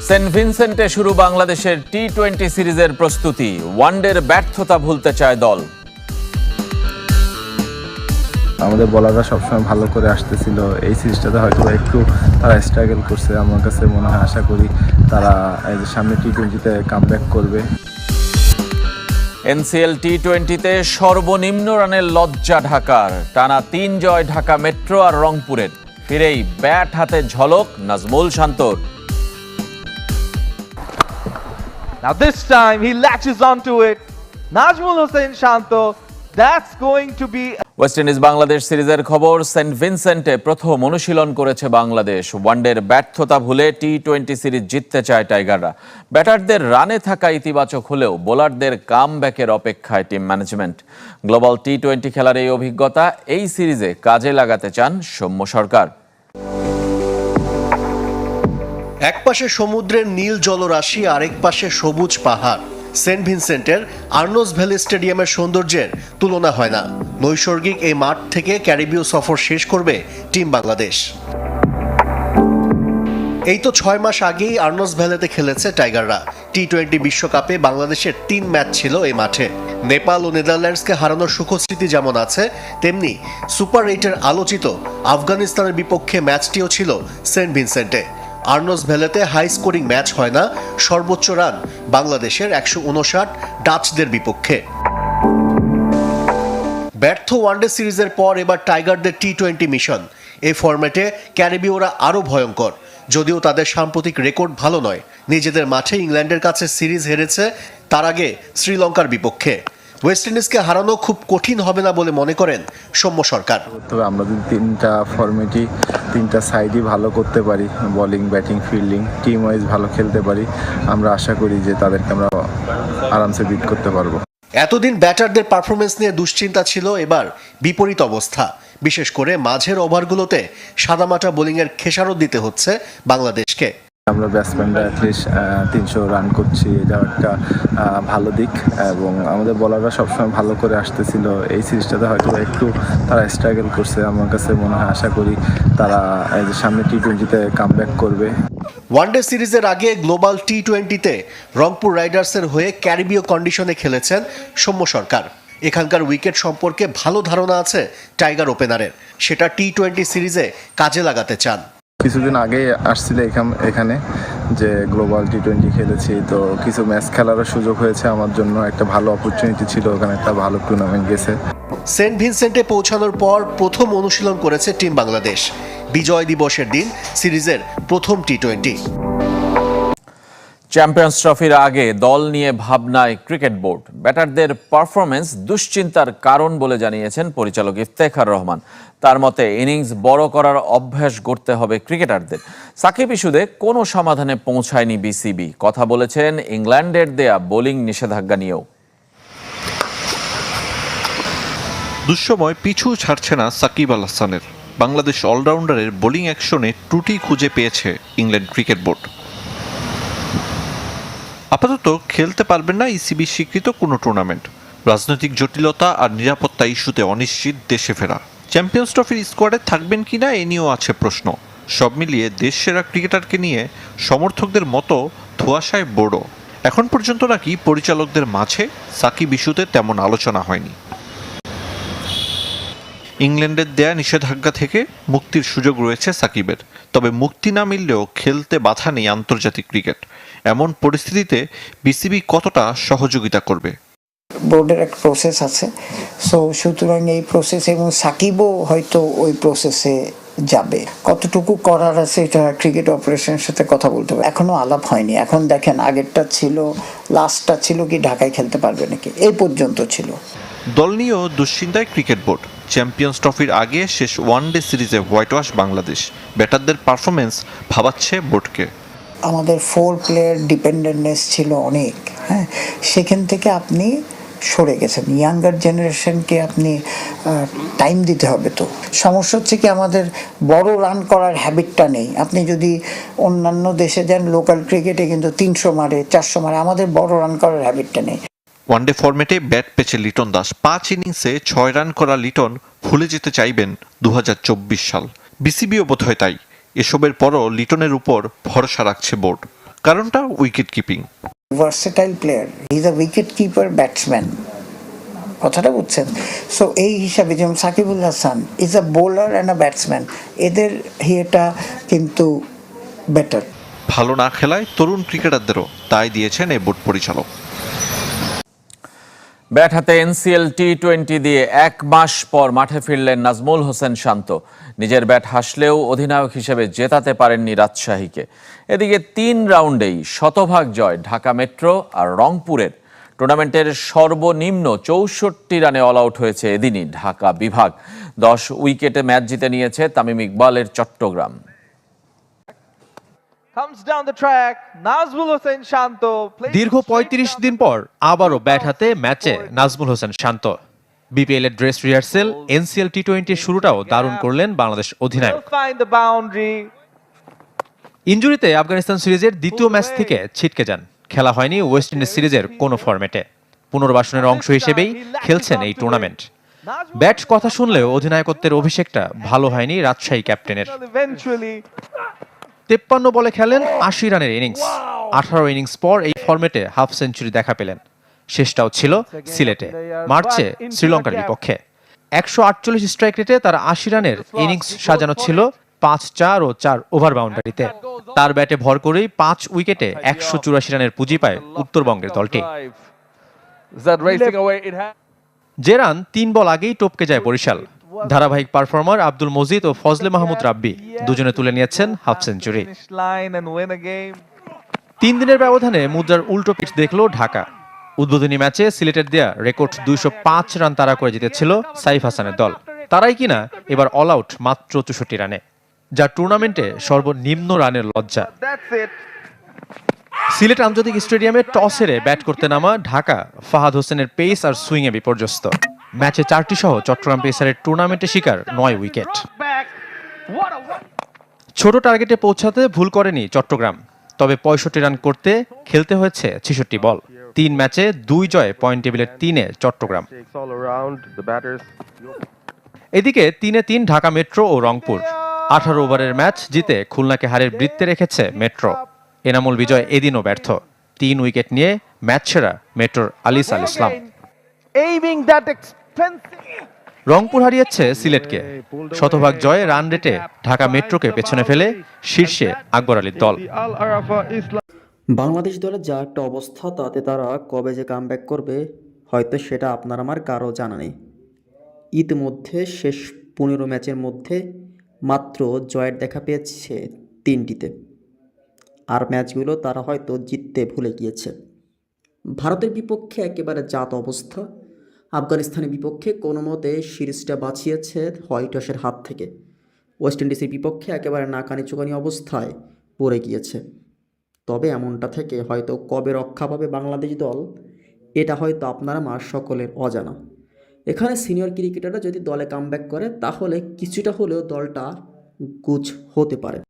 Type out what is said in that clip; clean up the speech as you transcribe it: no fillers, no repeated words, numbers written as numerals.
Saint ভিনসেন্টে শুরু বাংলাদেশের টি-20 সিরিজের প্রস্তুতি। ওয়ানডের ব্যর্থতা ভুলতে চায় দল। আমাদের বলাররা সবসময় ভালো করে আসতেছিল। এই সিরিজটাতে হয়তো একটু তারা স্ট্রাগল করছে। আমার কাছে মনে হয়, আশা করি তারা সামনে টি-20তে কামব্যাক করবে। এনসিএল টি-20তে সর্বনিম্ন রানের লজ্জা ঢাকার। টানা 3 জয় ঢাকা মেট্রো আর রংপুরের। ফিরেই ব্যাট হাতে ঝলক নাজমুল শান্তর। Now this time he latches onto it. Najmul Hossain Shanto, that's going to be... West Indies Bangladesh সিরিজের খবর। সেন্ট ভিনসেন্টে প্রথম অনুশীলন করেছে বাংলাদেশ। ওয়ানডের ব্যর্থতা ভুলে টি-20 সিরিজ জিততে চায় টাইগাররা। ব্যাটারদের রানে থাকা ইতিবাচক হলেও বোলারদের কামব্যাকের অপেক্ষায় টিম ম্যানেজমেন্ট। গ্লোবাল টি-20 খেলার এই অভিজ্ঞতা এই সিরিজে কাজে লাগাতে চান সৌম্য সরকার। এক পাশে সমুদ্রের নীল জলরাশি, আরেক পাশে সবুজ পাহাড়। সেন্ট ভিনসেন্টের আর্নস ভ্যালি স্টেডিয়ামের সৌন্দর্যের তুলনা হয় না। নৈসর্গিক এই মাঠ থেকে ক্যারিবীয় সফর শেষ করবে টিম বাংলাদেশ। এই তো 6 মাস আগেই আর্নস ভ্যালিতে খেলেছে টাইগাররা। টি-20 বিশ্বকাপে বাংলাদেশের 3 ম্যাচ ছিল এই মাঠে। নেপাল ও নেদারল্যান্ডসকে হারানোর সুখস্মৃতি যেমন আছে, তেমনি সুপার 8-এর আলোচিত আফগানিস্তানের বিপক্ষে ম্যাচটিও ছিল সেন্ট ভিনসেন্টে। আর্নস ভ্যালিতে হাই স্কোরিং ম্যাচ হয় না। সর্বোচ্চ রান বাংলাদেশের 159 ডাচদের বিপক্ষে। ব্যর্থ ওয়ানডে সিরিজের পর এবার টাইগারদের টি-20 মিশন। এই ফরম্যাটে ক্যারিবীয়রা আরও ভয়ঙ্কর। যদিও তাদের সাম্প্রতিক রেকর্ড ভালো নয়। নিজেদের মাঠে ইংল্যান্ডের কাছে সিরিজ হেরেছে, তার আগে শ্রীলঙ্কার বিপক্ষে। ওয়েস্ট ইন্ডিজকে হারানো খুব কঠিন হবে না বলে মনে করেন সৌম্য সরকার। তবে আমরা যদি 3টা ফরম্যাটই 3টা সাইডই ভালো করতে পারি, bowling, batting, fielding, team wise ভালো খেলতে পারি, আমরা আশা করি যে তাদেরকে আমরা আরামসে বিট করতে পারবো। এতদিন ব্যাটারদের পারফরমেন্স নিয়ে দুশ্চিন্তা ছিল, এবার বিপরীত অবস্থা। বিশেষ করে মাঝের ওভারগুলোতে সাদামাটা বোলিংয়ের খেসারত দিতে হচ্ছে বাংলাদেশকে। আমরা ব্যাটসম্যানরা অ্যাটলিস্ট 300 রান করছি, এটা একটা ভালো দিক। এবং আমাদের বলাররা সবসময় ভালো করে আসতেছিল। এই সিরিজটাতে হয়তো একটু তারা স্ট্রাগল করছে। আমার কাছে মনে হয়, আশা করি তারা সামনে টি-20তে কামব্যাক করবে। ওয়ানডে সিরিজের আগে গ্লোবাল টি-20তে রংপুর রাইডার্সের হয়ে ক্যারিবীয় কন্ডিশনে খেলেছেন সৌম্য সরকার। এখানকার উইকেট সম্পর্কে ভালো ধারণা আছে টাইগার ওপেনারের। সেটা টি-20 সিরিজে কাজে লাগাতে চান। কিছুদিন আগে আসছিল এখানে যে গ্লোবাল টি-20 খেলেছি, তো কিছু ম্যাচ খেলারও সুযোগ হয়েছে আমার জন্য। একটা ভালো অপরচুনিটি ছিল, ওখানে একটা ভালো টুর্নামেন্ট গেছে। সেন্ট ভিনসেন্টে পৌঁছানোর পর প্রথম অনুশীলন করেছে টিম বাংলাদেশ। বিজয় দিবসের দিন সিরিজের প্রথম টি-20। চ্যাম্পিয়ন্স ট্রফির আগে দল নিয়ে ভাবনায় ক্রিকেট বোর্ড। ব্যাটারদের পারফরমেন্স দুশ্চিন্তার কারণ বলে জানিয়েছেন পরিচালক ইফতেখার রহমান। তার মতে ইনিংস বড় করার অভ্যাস গড়তে হবে ক্রিকেটারদের। সাকিব ইস্যুতে কোনো সমাধানে পৌঁছায়নি বিসিবি। কথা বলেছেন ইংল্যান্ডের দেয়া বোলিং নিষেধাজ্ঞা নিয়েও। দুঃসময় পিছু ছাড়ছে না সাকিব আল হাসানের। বাংলাদেশ অলরাউন্ডারের বোলিং অ্যাকশনে ত্রুটি খুঁজে পেয়েছে ইংল্যান্ড ক্রিকেট বোর্ড। আপাতত খেলতে পারবেন না ইসিবি স্বীকৃত কোনো টুর্নামেন্ট। রাজনৈতিক জটিলতা আর নিরাপত্তা ইস্যুতে অনিশ্চিত দেশে ফেরা। চ্যাম্পিয়ন্স ট্রফির স্কোয়াডে থাকবেন কিনা এ নিয়েও আছে প্রশ্ন। সব মিলিয়ে দেশ সেরা ক্রিকেটারকে নিয়ে সমর্থকদের মতো ধোঁয়াশায় বোর্ডও। এখন পর্যন্ত নাকি পরিচালকদের মাঝে সাকিব ইস্যুতে তেমন আলোচনা হয়নি। ইংল্যান্ডের দেয়া নিষেধাজ্ঞা থেকে মুক্তির সুযোগ রয়েছে সাকিবের। তবে মুক্তি না মিললেও খেলতে বাধা নেই আন্তর্জাতিক ক্রিকেট। এমন পরিস্থিতিতে বিসিবি কতটা সহযোগিতা করবে? বোর্ডের একটা প্রসেস আছে, সো সুতরাং এই প্রসেস, এবং সাকিবও হয়তো ওই প্রসেসে যাবে। কতটুকু করার আছে এটা ক্রিকেট অপারেশনের সাথে কথা বলতে হবে। এখনো আলাপ হয়নি। এখন দেখেন, আগেরটা ছিল, লাস্টটা ছিল কি ঢাকায় খেলতে পারবে নাকি, এই পর্যন্ত ছিল। দল নিয়েও দুশ্চিন্তায় ক্রিকেট বোর্ড। চ্যাম্পিয়ন্স ট্রফির আগে শেষ ওয়ানডে সিরিজে হোয়াইট ওয়াশ বাংলাদেশ। ব্যাটারদের পারফরমেন্স ভাবাচ্ছে বোর্ডকে। আমাদের 4 প্লেয়ার ডিপেন্ডেন্টনেস ছিল অনেক। হ্যাঁ, সেখান থেকে আপনি সরে গেছেন। ইয়াঙ্গার জেনারেশনকে আপনি টাইম দিতে হবে। তো সমস্যা হচ্ছে কি, আমাদের বড় রান করার হ্যাবিটটা নেই। আপনি যদি অন্যান্য দেশে যান, লোকাল ক্রিকেটে কিন্তু 300 মারে, 400 মারে, আমাদের বড় রান করার হ্যাবিটটা নেই। ওয়ানডে ফরম্যাটে ব্যাট পেয়েছে লিটন দাস। 5 ইনিংসে 6 রান করা লিটন ভুলে যেতে চাইবেন 2024 সাল। বিসিবিও বোধহয় তাই। এসবের পরও লিটনের উপর ভরসা রাখছে বোর্ড। কারণটা wicket keeping. Versatile player, he is a wicket keeper batsman, কথাটা বুঝছেন? সো এই হিসাবে যেমন Shakibul Hasan is a bowler and a batsman, এদের হিয়েটা কিন্তু বেটার। ভালো না খেলায় তরুণ ক্রিকেটারদেরও তাই দিয়েছেন এই বোর্ড পরিচালক। ব্যাট হাতে এনসিএল টি-20 দিয়ে 1 মাস পর মাঠে ফিরলেন নাজমুল হোসেন শান্ত। নিজের ব্যাট হাসলেও অধিনায়ক হিসেবে জেতাতে পারেননি রাজশাহীকে। এদিকে 3 রাউন্ডেই শতভাগ জয় ঢাকা মেট্রো আর রংপুরের। টুর্নামেন্টের সর্বনিম্ন 64 রানে অল আউট হয়েছে এদিনই ঢাকা বিভাগ। 10 উইকেটে ম্যাচ জিতে নিয়েছে তামিম ইকবালের Chittagong. Comes down the track, Nazmul Hossain Shanto. দীর্ঘ ৩৫ দিন পর আবারও ব্যাট হাতে ম্যাচে নাজমুল হোসেন শান্ত। বিপিএল এর ড্রেস রিহার্সেল, এনসিএল টি-20 শুরুটাও দারুণ করলেন বাংলাদেশ অধিনায়ক। He'll find the boundary. ইনজুরিতে Afghanistan সিরিজের দ্বিতীয় ম্যাচ থেকে ছিটকে যান। খেলা হয়নি ওয়েস্ট ইন্ডিজ সিরিজের কোনো ফরম্যাটে। পুনর্বাসনের অংশ হিসেবেই খেলছেন এই টুর্নামেন্ট। ব্যাট কথা শুনলেও অধিনায়কত্বের অভিষেকটা ভালো হয়নি রাজশাহী ক্যাপ্টেনের। Eventually, 53 বলে খেলেন 80 রানের ইনিংস। 18 ইনিংস পর এই ফরম্যাটে হাফ সেঞ্চুরি দেখা পেলেন। শেষটাও ছিল সিলেটে, মার্চে শ্রীলঙ্কার বিপক্ষে। 148 স্ট্রাইক রেটে তার 80 রানের ইনিংস সাজানো ছিল 5-4 ও 4 ওভার বাউন্ডারিতে। তার ব্যাটে ভর করেই 5 উইকেটে 184 রানের পুঁজি পায় উত্তরবঙ্গের দলটি। is that racing away? It has. যে রান 3 বল আগেই টপকে যায় বরিশাল। ধারাবাহিক পারফর্মার আব্দুল মজিদ ও ফজলে মাহমুদ রাব্বি দুজনে তুলে নিয়েছেন half century. Finish line and win a game. 3 দিনের ব্যবধানে মুদ্রার উল্টো পিঠ দেখল ঢাকা। উদ্বোধনী ম্যাচে সিলেটের দেয়া রেকর্ড 205 রান তাড়া করে জিতেছিল সাইফ হাসানের দল। তারাই কিনা এবার অল আউট মাত্র 64 রানে, যা টুর্নামেন্টে সর্বনিম্ন রানের লজ্জা। That's it. সিলেট আন্তর্জাতিক স্টেডিয়ামে টস হেরে ব্যাট করতে নামা ঢাকা ফাহাদ হোসেনের পেস আর সুইংয়ে বিপর্যস্ত। ম্যাচে 4টি সহ চট্টগ্রাম পেসারের টুর্নামেন্টে শিকার 9 উইকেট। Back. What a ছোট টার্গেটে পৌঁছাতে ভুল করেনি চট্টগ্রাম, তবে 65 রান করতে খেলতে হয়েছে 66 বল। 3 ম্যাচে 2 জয়ে পয়েন্ট টেবিলের 3-এ Chittagong. all around the batters. এদিকে 3-3 ঢাকা মেট্রো ও রংপুর। 18 ওভারের ম্যাচ জিতে খুলনাকে হারের বৃত্তে রেখেছে মেট্রো। এনামুল বিজয় এদিনও ব্যর্থ। 3 উইকেট নিয়ে ম্যাচ সেরা মেট্রোর আলিস আল ইসলাম। Aiming that expensive. রংপুর হারিয়েছে সিলেটকে। শতভাগ জয়ে রান রেটে ঢাকা মেট্রোকে পেছনে ফেলে শীর্ষে আকবর আলীর দল। বাংলাদেশ দলের যা একটা অবস্থা, তাতে তারা কবে যে কামব্যাক করবে হয়তো সেটা আপনার আমার কারো জানা নেই। ইতিমধ্যে শেষ 15 ম্যাচের মধ্যে মাত্র জয়ের দেখা পেয়েছে 3টিতে, আর ম্যাচগুলো তারা হয়তো জিততে ভুলে গিয়েছে। ভারতের বিপক্ষে একেবারে জাত অবস্থা। আফগানিস্তানের বিপক্ষে কোনো মতে সিরিজটা বাঁচিয়েছে হোয়াইট হাউসের হাত থেকে। ওয়েস্ট ইন্ডিজের বিপক্ষে একেবারে নাকানি চোকানি অবস্থায় পড়ে গিয়েছে। তবে এমনটা থেকে হয়তো কবে রক্ষা পাবে বাংলাদেশ দল, এটা হয়তো আপনারা আমার সকলের অজানা। এখানে সিনিয়র ক্রিকেটাররা যদি দলে কামব্যাক করে তাহলে কিছুটা হলেও দলটা গুছ হতে পারে।